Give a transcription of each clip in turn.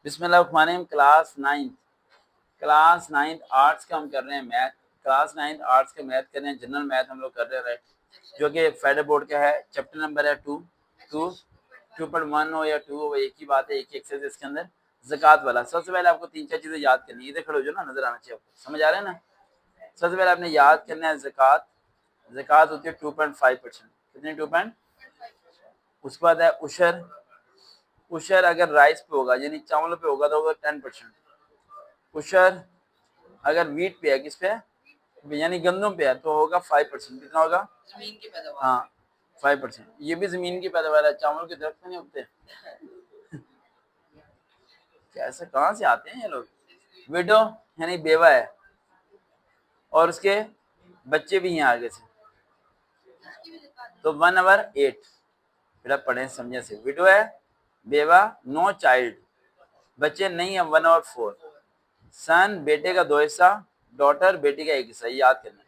बिस्मिल्लाहिर्रहमानिर्रहीम। Class ninth arts का हम कर रहे हैं मैथ। क्लास नाइन्थ आर्ट्स का मैथ कर रहे हैं, जनरल मैथ हम लोग कर रहे हैं, राइट, जो कि फेडरल बोर्ड का है। चैप्टर नंबर है 2.1 हो या 2 हो, एक ही बात है, एक ही एक्सरसाइज इसके अंदर ज़कात वाला। सबसे पहले आपको 3-4 चीज़ें याद करनी है। इधर खड़े हो जो ना, नजर आना चाहिए आपको, समझ आ रहा है ना। सबसे पहले आपने याद करना है ज़कात। ज़कात होती है 2.5%। कितनी? 2. उसके बाद है उशर। उशर अगर राइस पे होगा यानी चावल पे होगा तो होगा 10%। उशर अगर वीट पे है, किस पे यानी गंदम पे है, तो होगा 5%। कितना होगा? जमीन की पैदावार। हाँ 5%। ये भी जमीन की पैदावार है, चावल के दरख्त नहीं उगते। कैसे कहाँ से आते हैं ये लोग। विडो यानी बेवा है और उसके बच्चे भी हैं आगे से, तो 1/8। फिर आप पढ़े समझे से। विडो है, बेवा, नो चाइल्ड, बच्चे नहीं है, 1/4। सन बेटे का 2 हिस्सा, डॉटर बेटी का 1 हिस्सा, ये याद करना है।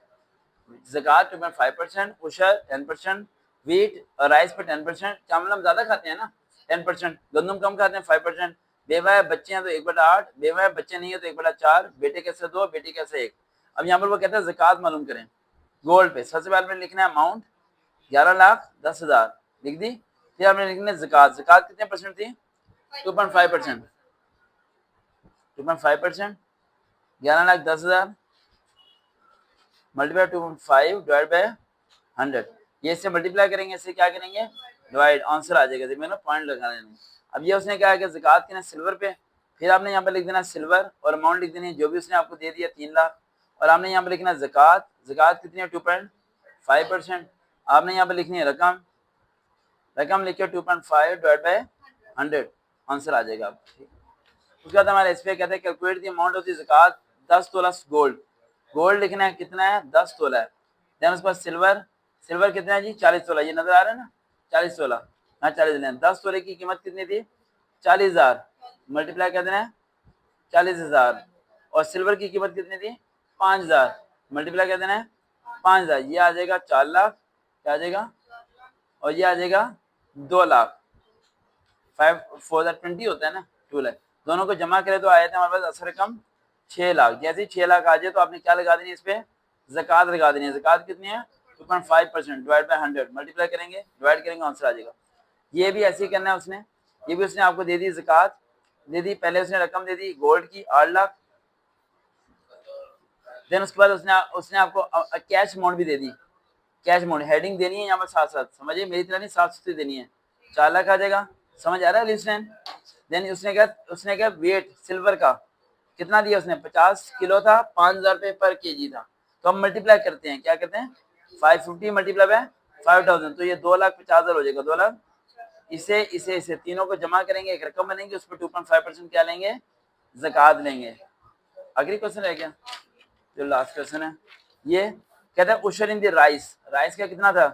ज़कात 2.5%, उशर 10%, वीट और राइस पे 10%। चावल हम ज्यादा खाते हैं ना, 10%। गंदम कम खाते हैं, 5%। बेवा है, बच्चे हैं तो 1/8। बेवा है, बच्चे नहीं है तो 1/4। बेटे कैसे 2, बेटी कैसे 1। अब यहाँ पर वो कहते हैं ज़कात मालूम करें गोल्ड पे। सबसे पहले आपने लिखना है अमाउंट 11,10,000 लिख दी। फिर आपने लिखना है ज़कात। ज़कात कितने परसेंट थी? 2.5%। 2.5%, 11,10,000 मल्टीप्लाई 2.5 डिवाइड बाय 100। ये इससे मल्टीप्लाई करेंगे, इससे क्या करेंगे? डिवाइड, आंसर आ जाएगा। देखिए ना, पॉइंट लगा लेंगे। अब ये उसने क्या है कि ज़कात की ना सिल्वर पे, फिर आपने यहाँ पे लिख देना सिल्वर और अमाउंट लिख देनी है जो भी उसने आपको दे दिया 3 लाख। और आपने यहाँ पे लिखना ज़कात। ज़कात कितनी है? 2.5%। आपने यहाँ पे लिखनी है रकम। रकम लिखिए 2.5 डिवाइड बाय 100, आंसर आ जाएगा आपको। उसके बाद हमारे इस पे कहते हैं calculate the amount of the ज़कात 10 तोला गोल्ड। गोल्ड लिखना है, कितना है? 10 तोला है। देन उसके बाद सिल्वर। सिल्वर कितना है जी? 40 तोला। ये नजर आ रहा है ना, 40 तोला। हाँ 40 लेना। 10 तोले की कीमत कितनी थी? 40,000। मल्टीप्लाई कर देना है 40,000। और सिल्वर की कीमत कितनी थी? 5,000। मल्टीप्लाई कर देना है 5,000। ये आ जाएगा 4 लाख। क्या आ जाएगा? और ये आ जाएगा 2 लाख। 5 4 20 होता है ना, 2 लाख। दोनों को जमा करें तो आया था हमारे पास असल रकम 6 लाख। जैसे ही 6 लाख आ जाए तो आपने क्या लगा देनी है? इस पे ज़कात लगा देनी है। ज़कात कितनी है? 2.5% डिवाइड बाय 100। मल्टीप्लाई करेंगे, डिवाइड करेंगे, आंसर आ जाएगा। ये भी ऐसे ही करना है उसने। ये भी उसने आपको दे दी ज़कात, दे दी। पहले उसने रकम दे दी गोल्ड की 8 लाख। देन उसके बाद उसने आपको कैश अमाउंट भी दे दी। कैश अमाउंट हेडिंग देनी है यहाँ पर साथ साथ, समझिए, मेरी तरह नहीं, साथ साथ देनी है। 4 लाख आ जाएगा। समझ आ रहा है लिस्टन? देन उसने क्या वेट सिल्वर का कितना दिया उसने? 50 किलो था, 5,000 रुपये पर केजी था। तो हम मल्टीप्लाई करते हैं, क्या करते हैं? 550 मल्टीप्लाई बाय 5,000, तो ये 2,50,000 हो जाएगा। 2 लाख। इसे इसे इसे तीनों को जमा करेंगे, एक रकम बनेंगे, उस पर 2.5% क्या लेंगे? ज़कात लेंगे। आखिरी क्वेश्चन रह गया, जो लास्ट क्वेश्चन है। ये कहता है उशर इन द राइस। राइस का कितना था?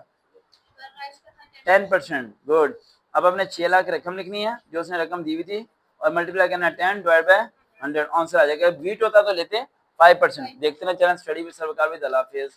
10%। गुड। अब अपने 6 लाख रकम लिखनी है जो उसने रकम दी हुई थी और मल्टीप्लाई करना है 10 डिवाइड बाय 100, आंसर आ जाएगा। वीट होता तो लेते 5%। देखते ना चलें स्टडी विद सरकार विद अल्लाह हाफिज़।